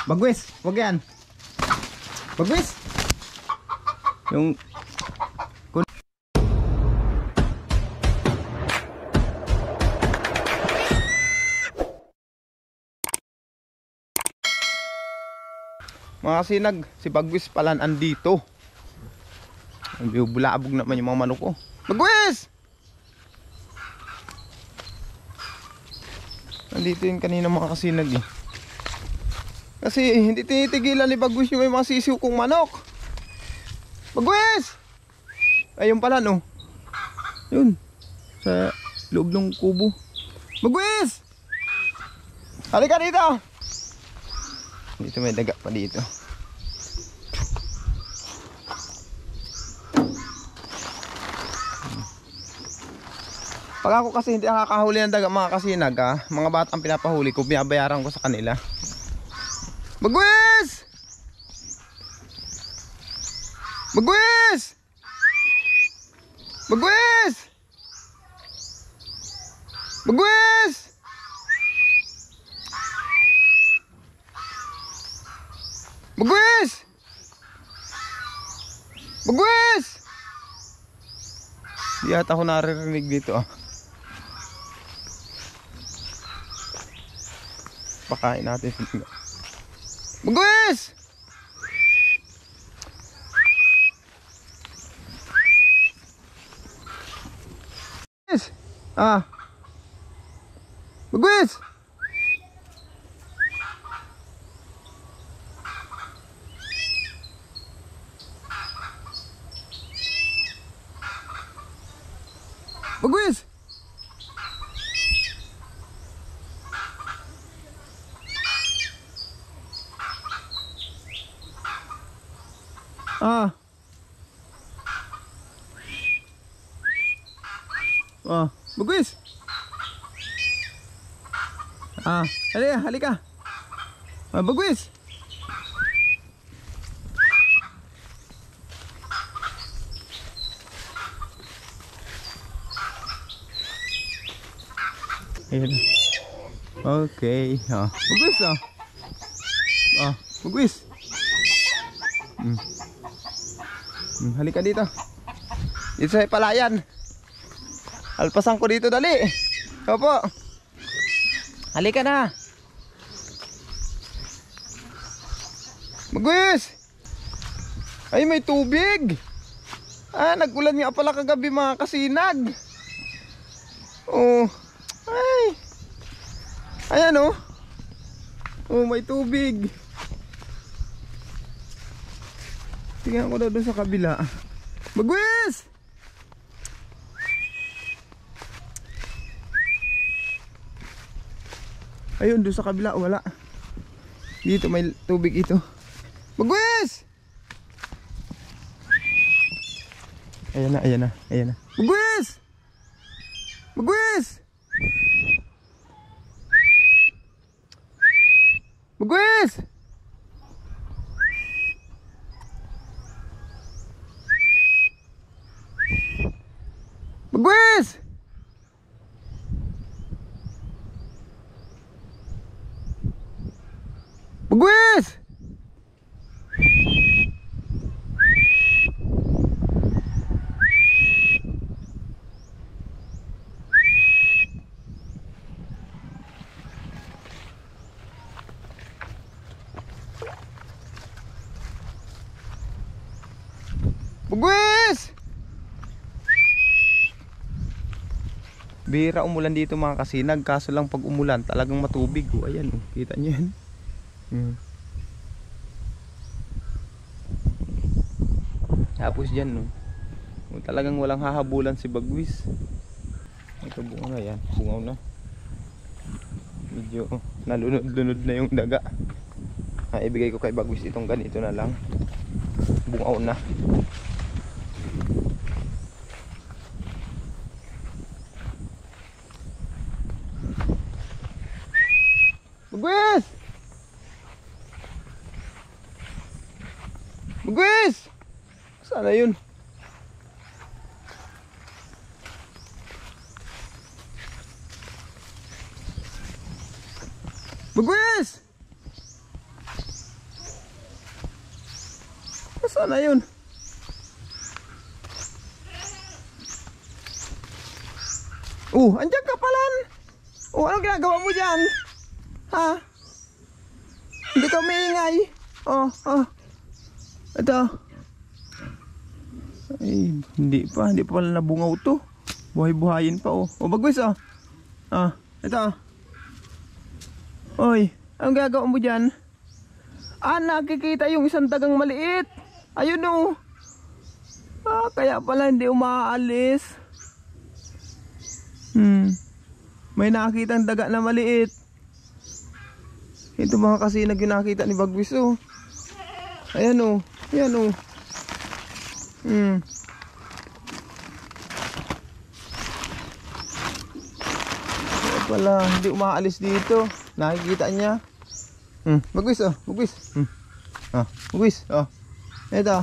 Bagwis, wag yan. Bagwis. Yung mga kasinag, si Bagwis pala andito. Bulabog naman yung mga manok ko. Bagwis! Nandito yun kanina mga kasinag eh. Kasi hindi tinitigilan ni Bagwis yung may mga sisiw kong manok. Bagwis! Ayun pala no. Yun. Sa loob ng kubo. Bagwis! Halika dito! Dito may daga pa dito. Pag ako kasi hindi nakakahuli ng daga mga kasinag ha, mga batang pinapahuli ko, binabayaran ko sa kanila. Bagwis! Bagwis! Bagwis! Bagwis! Bagwis! Bagwis! Di ata ako naririnig dito ah. Pakain natin. Bagwis! Ah. Bagwis! Bagwis! Ah. Oh, Bagwis. Ah, halika, halika. Ah, Bagwis. Ayan. Okay. Ah, Bagwis ah. Ah, Bagwis. Halika dito. Dito sa palayan. Alpasan ko dito dali. Opo. Halika na. Bagwis. Ay may tubig. Ah, nagulan nga pala kagabi mga kasinag. Oh. Ay. Ayan oh. Oh, may tubig. Tingnan ko daw doon sa kabila. Bagwis! Ayun, doon sa kabila, wala. Dito may tubig ito. Bagwis! Ayan na, ayan na, ayan na. Bagwis! Bagwis! Bagwis! Bagwis! Bagwis! Bagwis! Bihira umulan dito mga kasinag, kaso lang pag umulan talagang matubig. Oh, ayan oh, kita nyo yan. Tapos dyan no, talagang walang hahabulan si Bagwis. Ito bunga na yan, bungaw na. Medyo nalunod-lunod na yung daga. Ibigay ko kay Bagwis itong ganito na lang. Bungaw na. Bagwis! Bagwis! Sana yun? Bagwis! Saan na yun? Andyan ka palan. Anong ginagawa mo dyan? Ha? Hindi ka maingay. Ito. Ay, hindi pa pala nabungaw to. Buhay-buhayin pa Bagwis ito. Oy, anong ginagawa mo dyan? Nakikita yung isang dagang maliit. Ayun kaya pala hindi umaalis. May nakakitang daga na maliit. Ito mga kasinag yung nakita ni Bagwis Ayan Ayan Kaya pala hindi umaalis dito. Nakikita niya. Bagwis Bagwis. Bagwis Ito.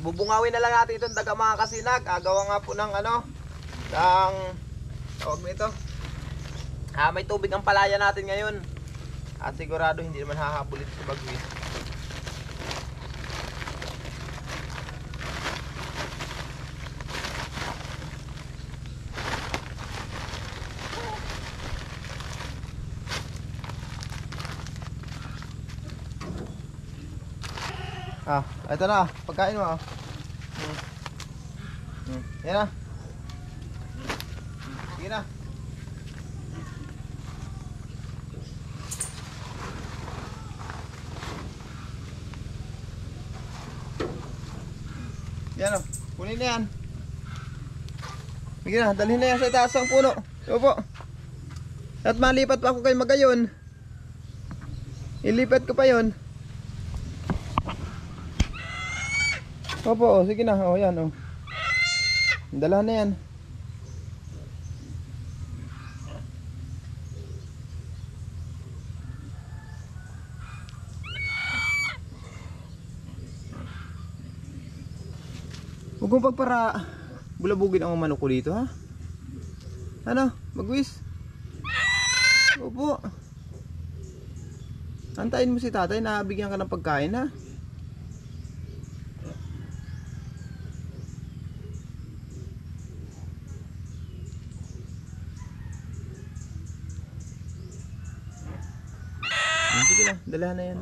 Bubungawin na lang natin itong daga mga kasinag. Gawa nga po ng tawag mo ito. May tubig ang palaya natin ngayon. At sigurado hindi naman hahabol ito sa Bagwis. Ito na, pagkain mo. Yan na. Sige na. Yan kunin na yan. Sige na, dalhin na yan sa itaas ng puno. Opo. At malipat pa ako kay Magayon. Ilipat ko pa yon. Opo, sige na. Yan dala na yan. Huwag mong pagpara bulabugin ang manok ko dito, ha? Bagwis? Opo. Antayin mo si tatay na bigyan ka ng pagkain, ha? Sige na, dala na yan.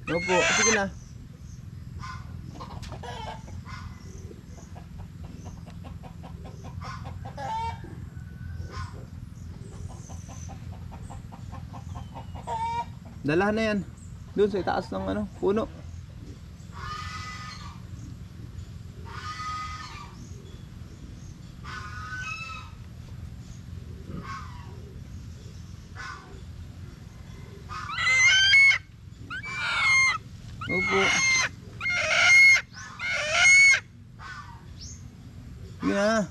Opo, sige na. Dala na yan. Doon sa itaas ng puno. Opo. Sige na.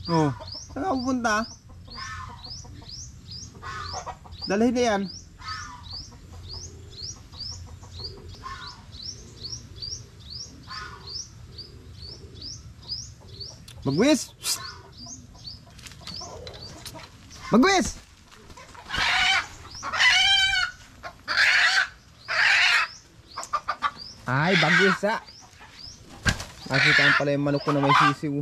Oh, saan ka pupunta? Dalhin na yan. Magwis! Magwis! Ay, bagwis ah! Nakita pala yung manok ko na may sisiw.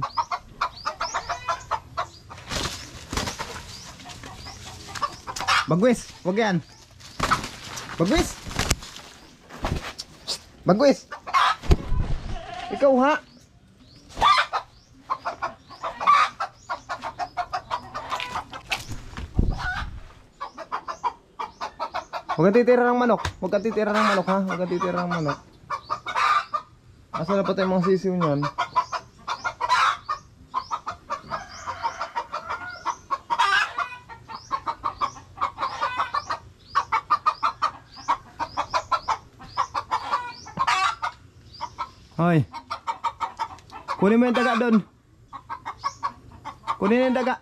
Bagwis! Huwag yan! Bagwis! Bagwis! Ikaw ha! Huwag kang titira ng manok. Huwag kang titira ng manok ha. Huwag kang titira ng manok. Asa na pa tayo mga sisiw niyan? Hoy. Kunin mo yung daga doon. Kunin yung daga.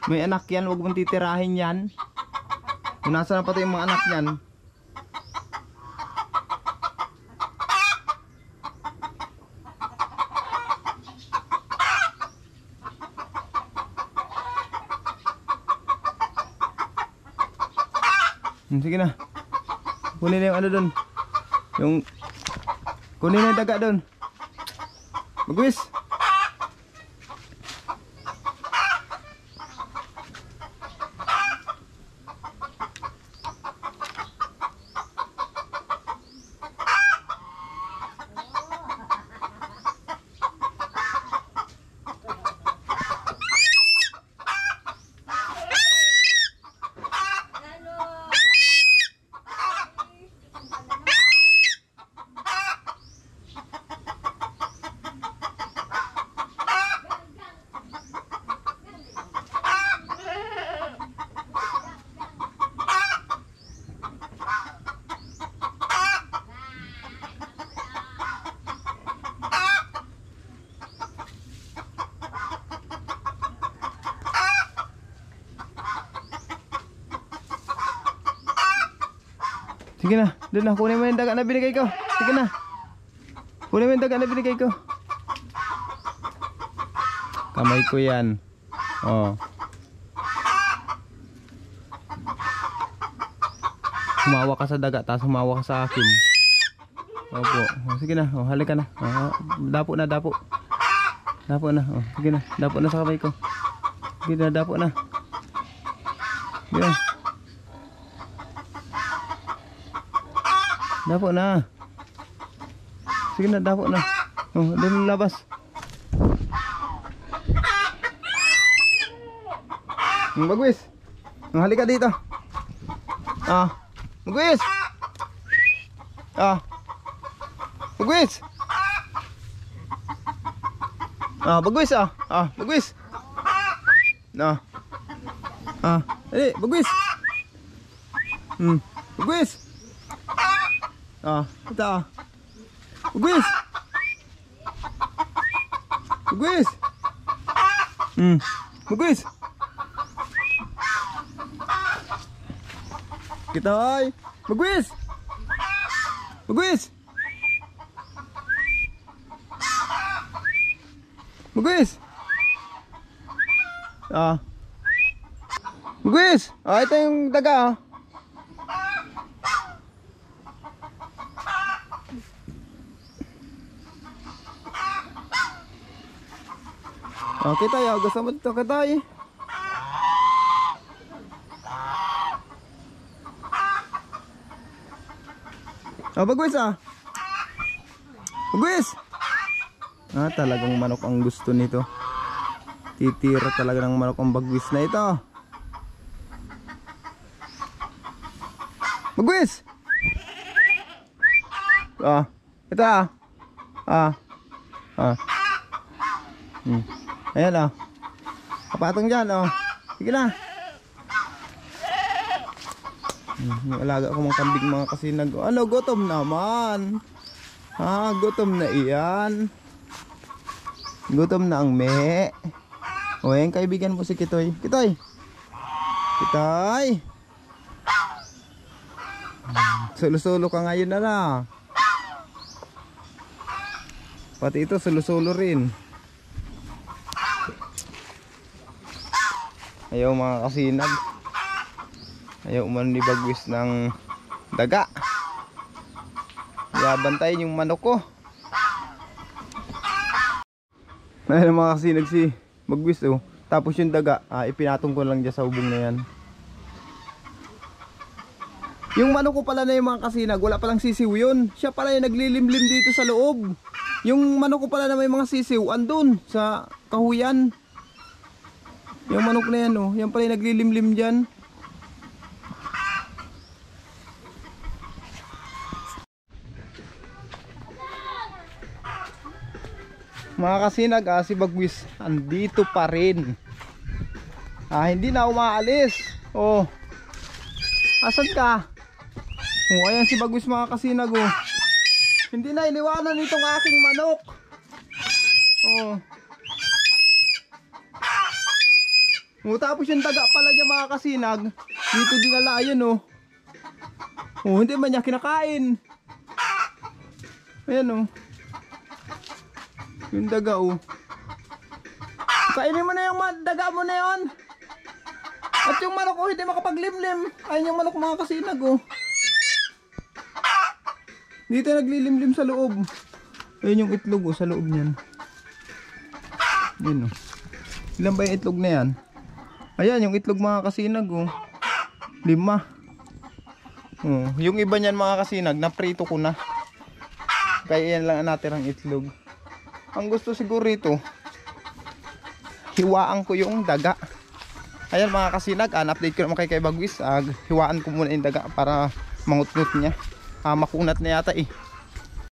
May anak yan, huwag mong titirahin yan. Kung nasa na pati yung mga anak yan. Sige na. Kunin na yung ano dun. Kunin na yung daga dun. Magwis. Sige na, doon na, kunin mo yung daga na binigay ko. Sige na. Kunin mo yung daga na binigay ko. Kamay ko yan. Oh. Humawa ka sa daga, tapos humawa ka sa akin. Opo. Oh, sige na, oh, halika na. Oh, dapo na, dapo. Dapo na, oh, sige na. Dapo na sa kamay ko. Sige na, dapo na. Sige na. Dapo na. Sige na, dapo na. Oh, doon labas. Magwis. Halika dito. Ah. Magwis. Ah. Magwis. Ah, magwis ah. Ah, magwis. Ah. Ah, dali, magwis. Magwis. Ah, ito ah. Magwis. Magwis. Magwis. Kita ay. Magwis. Magwis. Magwis. Ah. Magwis. Ah, ito yung daga ah. Oh, kita ya, gusto mo ito kita eh. Oh, bagwis ah. Bagwis. Ah, talagang manok ang gusto nito. Titira talaga ng manok ang bagwis na ito. Bagwis. Ah, ito ah. Ah. Ah. Ayan oh. Kapatong dyan oh. Sige na. Yung alaga ko mga kambing mga kasinag. Ano, gutom naman. Ha, gutom na iyan. Gutom na ang me. O yan, kaibigan mo si Kitoy. Kitoy! Kitoy! Solo-solo ka ngayon na na. Pati ito solo-solo rin. Ayaw mga kasinag. Ayaw umano ni Bagwis ng daga. Yabantayin yung manok ko. Ayun mga kasinag si Bagwis oh. Tapos yung daga, ipinatong ko lang dyan sa ubong na yan. Yung manok ko pala na yung mga kasinag, wala palang sisiw yun. Siya pala yung naglilimlim dito sa loob. Yung manok ko pala na may mga sisiw, andun sa kahuyan. Yung manok na yan oh, yan pala yung naglilimlim dyan. Mga kasinag, si Bagwis andito pa rin. Hindi na umaalis. Oh. Asan ka? Oh, ayan si Bagwis mga kasinag oh. Hindi na iniwanan itong aking manok. Oh. Oh, tapos yung daga pala niya mga kasinag, dito dinala yun oh. Oh, hindi man niya kinakain. Ayan oh. Yung daga oh. Kainin mo na yung daga mo na yun. At yung manok oh, hindi makapaglimlim. Ayun yung manok mga kasinag oh. Dito naglilimlim sa loob. Ayun yung itlog oh, sa loob niyan. Yun oh. Ilan ba yung itlog na yan? Ayan yung itlog mga kasinag oh. 5. Oh, yung iba niyan mga kasinag, naprito ko na. Kaya yan lang natin ang itlog. Ang gusto siguro ito, hiwaan ko yung daga. Ayan mga kasinag, update ko naman kay Bagwis. Hiwaan ko muna yung daga para mangutnut niya. Makunat na yata eh.